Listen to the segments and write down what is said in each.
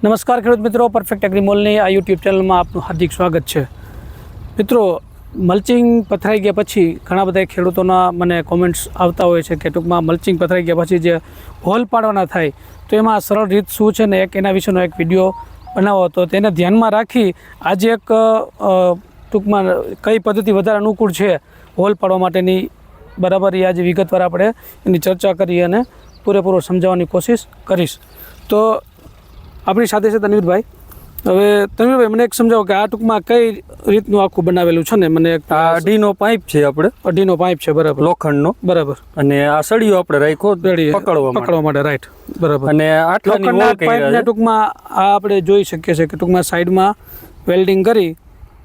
નમસ્કાર ખેડૂત મિત્રો, પરફેક્ટ એગ્રીમોલની આ યુટ્યુબ ચેનલમાં આપનું હાર્દિક સ્વાગત છે। મિત્રો, મલ્ચિંગ પથરાઈ ગયા પછી ઘણા બધા ખેડૂતોના મને કોમેન્ટ્સ આવતા હોય છે કે ટૂંકમાં મલ્ચિંગ પથરાઈ ગયા પછી જે હોલ પાડવાના થાય તો એમાં સરળ રીત શું છે ને એના વિશેનો એક વિડીયો બનાવો હતો। તેને ધ્યાનમાં રાખી આજે એક ટૂંકમાં કઈ પદ્ધતિ વધારે અનુકૂળ છે હોલ પાડવા માટેની બરાબર એ આજે વિગતવાર આપણે એની ચર્ચા કરી અને પૂરેપૂરો સમજાવવાની કોશિશ કરીશ। તો આપણી સાથે છે તનવીરભાઈ। હવે તનવીરભાઈ, મને એક સમજાવો કે આ ટૂંકમાં કઈ રીતનું આખું બનાવેલું છે ને? મને આ અઢીનો પાઇપ છે, આપણે અઢીનો પાઇપ છે, બરાબર, લોખંડનો, બરાબર, અને આ સળિયો આપણે રાખ્યો પકડવા માટે, રાઈટ, બરાબર। અને આટલાની હોલ પાઇપને ટૂંકમાં આ આપણે જોઈ શકીએ છીએ કે ટૂંકમાં સાઈડમાં વેલ્ડિંગ કરી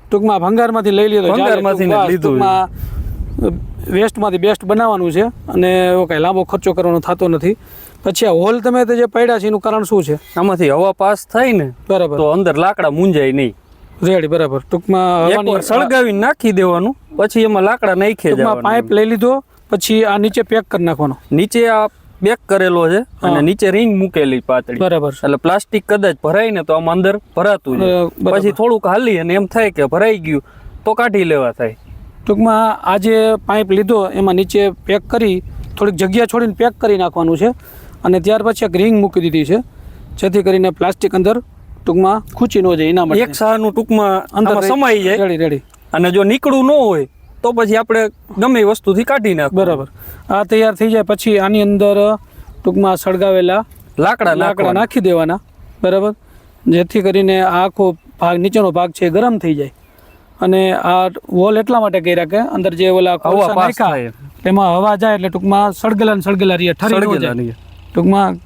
ટૂંકમાં ભંગારમાંથી લઈ લીધો, ટૂંકમાં વેસ્ટમાંથી બેસ્ટ બનાવવાનું છે અને એવો કાંઈ લાંબો ખર્ચો કરવાનો થતો નથી। પછી આ હોલ તમે જે પડ્યા છે એનું કારણ શું છે? આમાંથી હવા પાસ થાય ને, બરાબર, તો અંદર લાકડા મૂંઝાય નહીં, રેડી, બરાબર। ટૂંકમાં સળગાવી નાખી દેવાનું, પછી એમાં લાકડા નાખી દેવાના। પાઇપ લઈ લીધો પછી આ નીચે પેક કરી નાખવાનો, નીચે આ પેક કરેલો છે અને નીચે રિંગ મૂકેલી પાતળી, બરાબર, એટલે પ્લાસ્ટિક કદાચ ભરાય ને તો આમાં અંદર ભરાતું છે, પછી થોડુંક હાલી અને એમ થાય કે ભરાઈ ગયું તો કાઢી લેવા થાય। ટૂંકમાં આ જે પાઇપ લીધો એમાં નીચે પેક કરી થોડીક જગ્યા છોડીને પેક કરી નાખવાનું છે અને ત્યાર પછી એક રિંગ મૂકી દીધી છે જેથી કરીને પ્લાસ્ટિક અંદર ટૂંકમાં ખૂંચી ન જાય, એના માટે એક સારનું ટૂંકમાં અંદર સમાઈ જાય। Ready ready. અને જો નીકળવું ન હોય તો પછી આપણે ગમે એ વસ્તુથી કાઢી નાખ, બરાબર। આ તૈયાર થઈ જાય પછી આની અંદર ટૂંકમાં સળગાવેલા લાકડા નાખી દેવાના, બરાબર, જેથી કરીને આ આખો ભાગ નીચેનો ભાગ છે ગરમ થઈ જાય। અને આ વોલ એટલા માટે કર્યા કે અંદર જે ઓલા કોલસા નાખ્યા એમાં હવા જાય એટલે ટૂંકમાં સળગેલા રહીએ, ઠરી ન જાય, ટૂંકમાં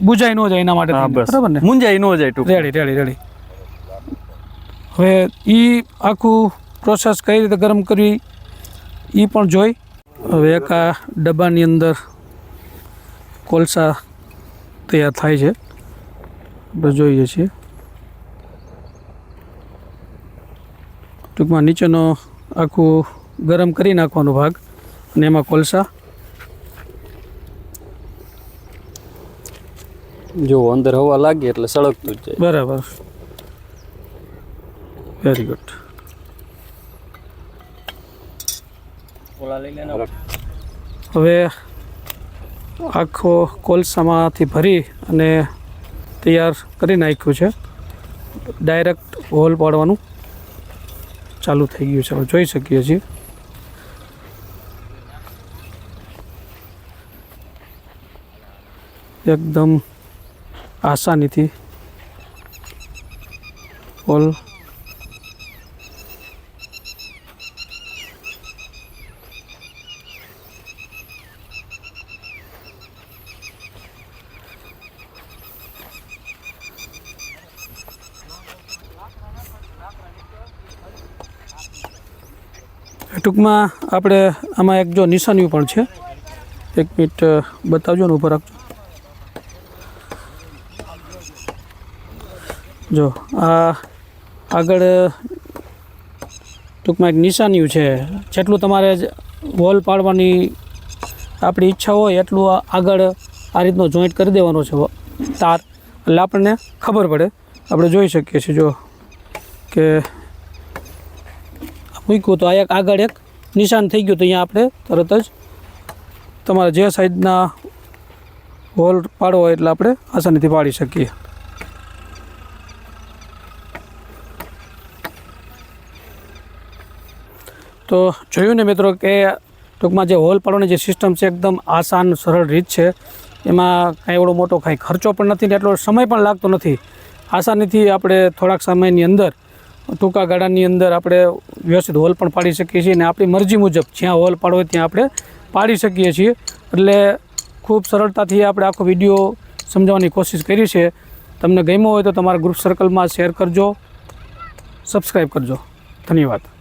બુજાઈ ન જાય એના માટે, બરાબર ને, મુંજાઈ ન જાય। Ready ready ready. હવે એ આખું પ્રોસેસ કઈ રીતે ગરમ કરવી એ પણ જોઈ। હવે એક આ ડબ્બાની અંદર કોલસા તૈયાર થાય છે, આપણે જોઈએ છીએ। ટૂંકમાં નીચેનો આખું ગરમ કરી નાખવાનો ભાગ અને એમાં કોલસા, જો અંદર હવા લાગે એટલે સળગતું જ જાય, બરાબર, વેરી ગુડ। હવે આખો કોલસામાંથી ભરી અને તૈયાર કરી નાખ્યું છે, ડાયરેક્ટ હોલ પાડવાનું ચાલુ થઈ ગયું છે, આપણે જોઈ શકીએ છીએ। એકદમ આસાનીથી હોલ ટૂંકમાં આપણે આમાં એક જો નિશાનીઓ પણ છે, એક મિનિટ બતાવજો ને, ઉપર રાખજો। જો આ આગળ ટૂંકમાં એક નિશાનીઓ છે, જેટલું તમારે વોલ પાડવાની આપણી ઈચ્છા હોય એટલું આગળ આ રીતનો જોઈન્ટ કરી દેવાનો છે તાર, એટલે આપણને ખબર પડે। આપણે જોઈ શકીએ છીએ જો કે મૂક્યું તો આ એક આગળ એક નિશાન થઈ ગયું, તો અહીંયા આપણે તરત જ તમારે જે સાઈડના હોલ પાડવો હોય એટલે આપણે આસાનીથી પાડી શકીએ। તો જોયું ને મિત્રો કે ટૂંકમાં જે હોલ પાડવાની જે સિસ્ટમ છે એકદમ આસાન સરળ રીત છે, એમાં કાંઈ એવડો મોટો કાંઈ ખર્ચો પણ નથી ને એટલો સમય પણ લાગતો નથી। આસાનીથી આપણે થોડાક સમયની અંદર ટૂંકા ગાળાની અંદર આપણે વ્યવસ્થિત હોલ પણ પાડી શકીએ છીએ અને આપણી મરજી મુજબ જ્યાં હોલ પાડવો હોય ત્યાં આપણે પાડી શકીએ છીએ। એટલે ખૂબ સરળતાથી આપણે આખો વિડીયો સમજાવવાની કોશિશ કરી છે। તમને ગમ્યો હોય તો તમારા ગ્રુપ સર્કલમાં શેર કરજો, સબસ્ક્રાઈબ કરજો। ધન્યવાદ।